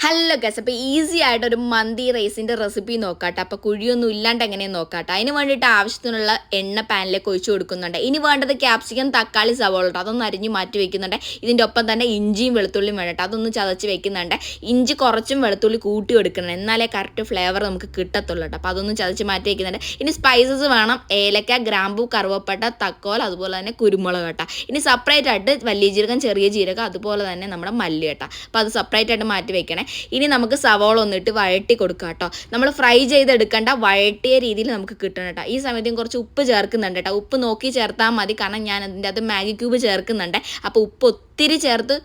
Hello guess, അപ്പോൾ easy ആയിട്ട് ഒരു മന്തി റൈസിൻ്റെ റെസിപ്പി നോക്കാട്ടെ. അപ്പോൾ കുഴിയൊന്നും ഇല്ലാണ്ട് എങ്ങനെ നോക്കാട്ടെ. അതിന് വേണ്ടിയിട്ട് ആവശ്യത്തിനുള്ള എണ്ണ പാനിലേക്ക് ഒഴിച്ചു കൊടുക്കുന്നുണ്ട്. ഇനി വേണ്ടത് ക്യാപ്സിക്കം, തക്കാളി, സവോള കേട്ടോ. അതൊന്ന് അരിഞ്ഞ് മാറ്റി വെക്കുന്നുണ്ട്. ഇതിൻ്റെ ഒപ്പം തന്നെ ഇഞ്ചിയും വെളുത്തുള്ളിയും വേണം. അതൊന്ന് ചതച്ച് വെക്കുന്നുണ്ട്. ഇഞ്ചി കുറച്ചും വെളുത്തുള്ളി കൂട്ടി എടുക്കണം, എന്നാലേ കറക്റ്റ് ഫ്ലേവർ നമുക്ക് കിട്ടത്തുള്ളൂ കേട്ടോ. അപ്പോൾ അതൊന്ന് ചതച്ച് മാറ്റി വെക്കുന്നുണ്ട്. ഇനി സ്പൈസസ് വേണം: ഏലക്ക, ഗ്രാമ്പൂ, കറുവപ്പട്ട, തക്കോൽ, അതുപോലെ തന്നെ കുരുമുളക് കേട്ടോ. ഇനി സെപ്പറേറ്റ് ആയിട്ട് വലിയ ജീരകം, ചെറിയ ജീരകം, അതുപോലെ തന്നെ നമ്മുടെ മല്ലി കേട്ടോ. അപ്പോൾ അത് സെപ്പറേറ്റ് ആയിട്ട് മാറ്റി വെക്കണേ. ഇനി നമുക്ക് സവോള ഒന്നിട്ട് വഴട്ടി കൊടുക്കാം കേട്ടോ. നമ്മൾ ഫ്രൈ ചെയ്തെടുക്കേണ്ട, വഴട്ടിയ രീതിയിൽ നമുക്ക് കിട്ടണം കേട്ടോ. ഈ സമയത്തും കുറച്ച് ഉപ്പ് ചേർക്കുന്നുണ്ട് കേട്ടോ. ഉപ്പ് നോക്കി ചേർത്താൽ മതി, കാരണം ഞാൻ അതിൻ്റെ അത് മാഗി ക്യൂബ് ചേർക്കുന്നുണ്ട്. അപ്പോൾ ഉപ്പ് ഒത്തിരി ചേർത്ത്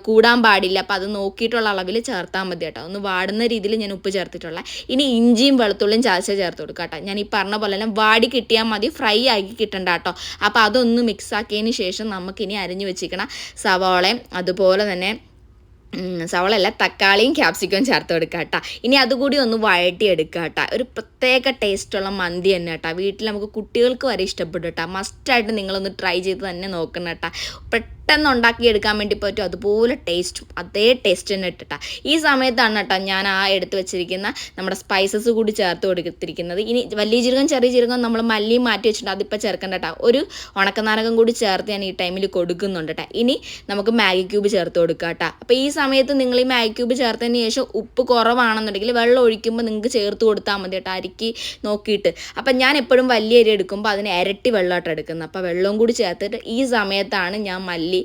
കൂടാൻ പാടില്ല. അപ്പോൾ അത് നോക്കിയിട്ടുള്ള അളവിൽ ചേർത്താൽ മതി കേട്ടോ. ഒന്ന് വാടുന്ന രീതിയിൽ ഞാൻ ഉപ്പ് ചേർത്തിട്ടുള്ളത്. ഇനി ഇഞ്ചിയും വെളുത്തുള്ളിയും ചതച്ച് ചേർത്ത് കൊടുക്കാം കേട്ടോ. ഞാൻ ഈ പറഞ്ഞ പോലെ തന്നെ വാടി കിട്ടിയാൽ മതി, ഫ്രൈ ആക്കി കിട്ടണ്ട കേട്ടോ. അപ്പോൾ അതൊന്ന് മിക്സ് ആക്കിയതിന് ശേഷം നമുക്കിനി അരിഞ്ഞു വെച്ചിരിക്കണം സവാളയും അതുപോലെ തന്നെ സവളല്ല, തക്കാളിയും ക്യാപ്സിക്കവും ചേർത്ത് കൊടുക്കുക കേട്ടോ. ഇനി അതുകൂടി ഒന്ന് വഴട്ടി എടുക്കുക കേട്ടോ. ഒരു പ്രത്യേക ടേസ്റ്റുള്ള മന്തി തന്നെ കേട്ടോ. വീട്ടിൽ നമുക്ക് കുട്ടികൾക്ക് വരെ ഇഷ്ടപ്പെടും കേട്ടോ. മസ്റ്റായിട്ട് നിങ്ങളൊന്ന് ട്രൈ ചെയ്ത് തന്നെ നോക്കണം കേട്ടോ. പെട്ടെന്ന് ഉണ്ടാക്കിയെടുക്കാൻ വേണ്ടി പറ്റും, അതുപോലെ ടേസ്റ്റും അതേ ടേസ്റ്റ് തന്നെ ഇട്ടിട്ടാ. ഈ സമയത്താണ് കേട്ടോ ഞാൻ ആ എടുത്ത് വെച്ചിരിക്കുന്ന നമ്മുടെ സ്പൈസസ് കൂടി ചേർത്ത് കൊടുത്തിരിക്കുന്നത്. ഇനി വലിയ ജീരകം, ചെറിയ ജീരകം നമ്മൾ മല്ലിയും മാറ്റി വെച്ചിട്ടുണ്ട്, അതിപ്പോൾ ചേർക്കണ്ട കേട്ടോ. ഒരു ഉണക്കനാരകം കൂടി ചേർത്ത് ഞാൻ ഈ ടൈമിൽ കൊടുക്കുന്നുണ്ട് കേട്ടോ. ഇനി നമുക്ക് മാഗി ക്യൂബ് ചേർത്ത് കൊടുക്കുക കേട്ടോ. അപ്പോൾ ഈ സമയത്ത് നിങ്ങൾ ഈ മാഗി ക്യൂബ് ചേർത്തതിന് ശേഷം ഉപ്പ് കുറവാണെന്നുണ്ടെങ്കിൽ വെള്ളം ഒഴിക്കുമ്പോൾ നിങ്ങൾക്ക് ചേർത്ത് കൊടുത്താൽ മതി കേട്ടോ, അരിക്ക് നോക്കിയിട്ട്. അപ്പം ഞാൻ എപ്പോഴും വലിയ അരി എടുക്കുമ്പോൾ അതിന് ഇരട്ടി വെള്ളമായിട്ട് എടുക്കുന്നത്. അപ്പോൾ വെള്ളവും കൂടി ചേർത്തിട്ട് ഈ സമയത്താണ് ഞാൻ മല്ലി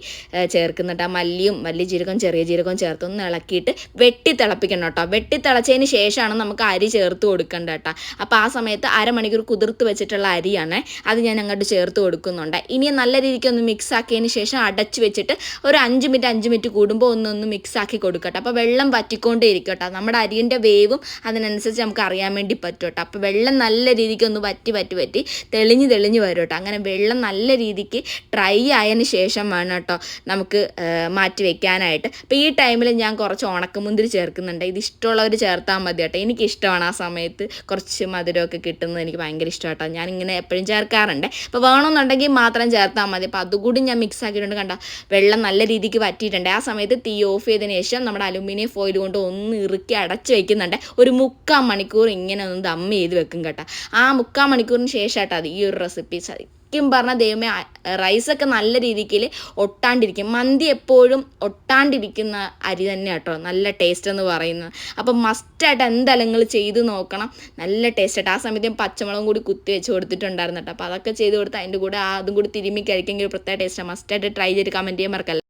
ചേർക്കുന്നുണ്ട്. ആ മല്ലിയും വലിയ ജീരകവും ചെറിയ ജീരകവും ചേർത്ത് ഒന്ന് ഇളക്കിയിട്ട് വെട്ടി തിളപ്പിക്കണം കേട്ടോ. വെട്ടി തിളച്ചതിന് ശേഷമാണ് നമുക്ക് അരി ചേർത്ത് കൊടുക്കേണ്ടത് കേട്ടോ. അപ്പോൾ ആ സമയത്ത് അരമണിക്കൂർ കുതിർത്ത് വെച്ചിട്ടുള്ള അരിയാണ്, അത് ഞാൻ അങ്ങോട്ട് ചേർത്ത് കൊടുക്കുന്നുണ്ട്. ഇനി നല്ല രീതിക്ക് ഒന്ന് മിക്സ് ആക്കിയതിന് ശേഷം അടച്ച് വെച്ചിട്ട് ഒരു 5 മിനിറ്റ് കൂടുമ്പോൾ ഒന്ന് മിക്സ് ആക്കി കൊടുക്കട്ടെ. അപ്പോൾ വെള്ളം വറ്റിക്കൊണ്ടേ ഇരിക്കട്ടെ. നമ്മുടെ അരിൻ്റെ വേവും അതിനനുസരിച്ച് നമുക്ക് അറിയാൻ വേണ്ടി പറ്റും കേട്ടോ. അപ്പോൾ വെള്ളം നല്ല രീതിക്ക് ഒന്ന് വറ്റി തെളിഞ്ഞ് വരും കേട്ടോ. അങ്ങനെ വെള്ളം നല്ല രീതിക്ക് ഡ്രൈ ആയതിന് ശേഷം വേണം കേട്ടോ നമുക്ക് മാറ്റി വെക്കാനായിട്ട്. അപ്പോൾ ഈ ടൈമിൽ ഞാൻ കുറച്ച് ഉണക്കമുന്തിരി ചേർക്കുന്നുണ്ട്. ഇത് ഇഷ്ടമുള്ളവർ ചേർത്താൽ മതി കേട്ടോ. എനിക്കിഷ്ടമാണ് ആ സമയത്ത് കുറച്ച് മധുരമൊക്കെ കിട്ടുന്നത്, എനിക്ക് ഭയങ്കര ഇഷ്ടം കേട്ടോ. ഞാനിങ്ങനെ എപ്പോഴും ചേർക്കാറുണ്ട്. അപ്പോൾ വേണമെന്നുണ്ടെങ്കിൽ മാത്രം ചേർത്താൽ മതി. അപ്പോൾ അതുകൂടി ഞാൻ മിക്സ് ആക്കിയിട്ടുണ്ട്. കണ്ടോ, വെള്ളം നല്ല രീതിക്ക് വറ്റിയിട്ടുണ്ട്. ആ സമയത്ത് തീ ഓഫ് ചെയ്തതിന് ശേഷം നമ്മുടെ അലുമിനിയം ഫോയിൽ കൊണ്ട് ഒന്ന് ഇറുക്കി അടച്ച് വയ്ക്കുന്നുണ്ട്. ഒരു 3/4 മണിക്കൂർ ഇങ്ങനെ ഒന്ന് ദം ചെയ്ത് വെക്കും കേട്ടോ. ആ 3/4 മണിക്കൂറിന് ശേഷം കേട്ടോ അത് ഈ ഒരു റെസിപ്പി ശരിക്കും പറഞ്ഞാൽ ദൈവമേ, റൈസൊക്കെ നല്ല രീതിക്ക് ഒട്ടാണ്ടിരിക്കും. മന്തി എപ്പോഴും ഒട്ടാണ്ടിരിക്കുന്ന അരി തന്നെ കേട്ടോ നല്ല ടേസ്റ്റ് എന്ന് പറയുന്നത്. അപ്പം മസ്റ്റായിട്ട് എന്തായാലും നിങ്ങൾ ചെയ്ത് നോക്കണം, നല്ല ടേസ്റ്റ് ആയിട്ട്. ആ സമയത്ത് പച്ചമുളകും കൂടി കുത്തി വെച്ച് കൊടുത്തിട്ടുണ്ടായിരുന്നു കേട്ടോ. അപ്പോൾ അതൊക്കെ ചെയ്ത് കൊടുത്ത് അതിൻ്റെ കൂടെ അതും കൂടി തിരുമ്മി കഴിക്കുമെങ്കിൽ ഒരു പ്രത്യേക ടേസ്റ്റാണ്. മസ്റ്റായിട്ട് ട്രൈ ചെയ്ത് കമൻറ്റ് ചെയ്യാൻ മറക്കല്ല.